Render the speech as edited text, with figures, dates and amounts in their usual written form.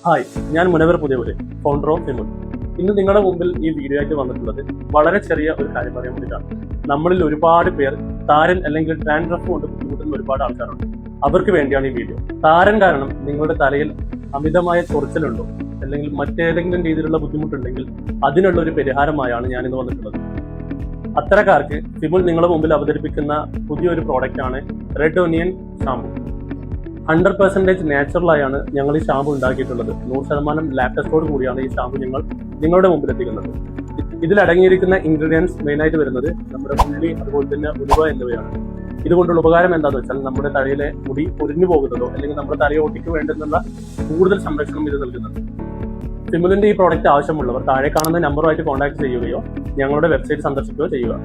Hi, ഞാൻ Munavar പുതിയവര്, founder of ഫിമുൽ. ഇന്ന് നിങ്ങളുടെ മുമ്പിൽ ഈ വീഡിയോ ആയിട്ട് വന്നിട്ടുള്ളത് വളരെ ചെറിയ ഒരു കാര്യം പറയാൻ വേണ്ടിയിട്ടാണ്. നമ്മളിൽ ഒരുപാട് പേർ താരൻ അല്ലെങ്കിൽ ഡാൻഡ്രഫ് കൊണ്ട് ബുദ്ധിമുട്ടുന്ന ഒരുപാട് ആൾക്കാരുണ്ട്. അവർക്ക് വേണ്ടിയാണ് ഈ വീഡിയോ. താരൻ കാരണം നിങ്ങളുടെ തലയിൽ അമിതമായ ചൊറിച്ചിലുണ്ടോ അല്ലെങ്കിൽ മറ്റേതെങ്കിലും രീതിയിലുള്ള ബുദ്ധിമുട്ടുണ്ടെങ്കിൽ അതിനുള്ള ഒരു പരിഹാരമായാണ് ഞാനിന്ന് വന്നിട്ടുള്ളത്. അത്തരക്കാർക്ക് ഫിമുൽ നിങ്ങളുടെ മുമ്പിൽ അവതരിപ്പിക്കുന്ന പുതിയൊരു പ്രോഡക്റ്റ് ആണ് റെഡ് ഒനിയൻ ഷാമ്പു. 100% നാച്ചുറലായാണ് ഞങ്ങൾ ഈ ഷാമ്പു ഉണ്ടാക്കിയിട്ടുള്ളത്. 100% ലാക്ടസോട് കൂടിയാണ് ഈ ഷാമ്പു ഞങ്ങൾ നിങ്ങളുടെ മുമ്പിൽ എത്തിക്കുന്നത്. ഇതിലടങ്ങിയിരിക്കുന്ന ഇൻഗ്രീഡിയൻസ് മെയിനായിട്ട് വരുന്നത് നമ്മുടെ ഉള്ളി, അതുപോലെ തന്നെ ഉലുവ എന്നിവയാണ്. ഇതുകൊണ്ടുള്ള ഉപകാരം എന്താണെന്ന് വെച്ചാൽ നമ്മുടെ തലയിലെ മുടി പൊരിഞ്ഞു പോകുന്നതോ അല്ലെങ്കിൽ നമ്മുടെ തലയോട്ടിക്ക് വേണ്ടുന്നുള്ള കൂടുതൽ സംരക്ഷണം ഇത് നൽകുന്നുണ്ട്. ഫിമുലിന്റെ ഈ പ്രോഡക്റ്റ് ആവശ്യമുള്ളവർ താഴെ കാണുന്ന നമ്പറുമായിട്ട് കോൺടാക്ട് ചെയ്യുകയോ ഞങ്ങളുടെ വെബ്സൈറ്റ് സന്ദർശിക്കുകയോ ചെയ്യുക.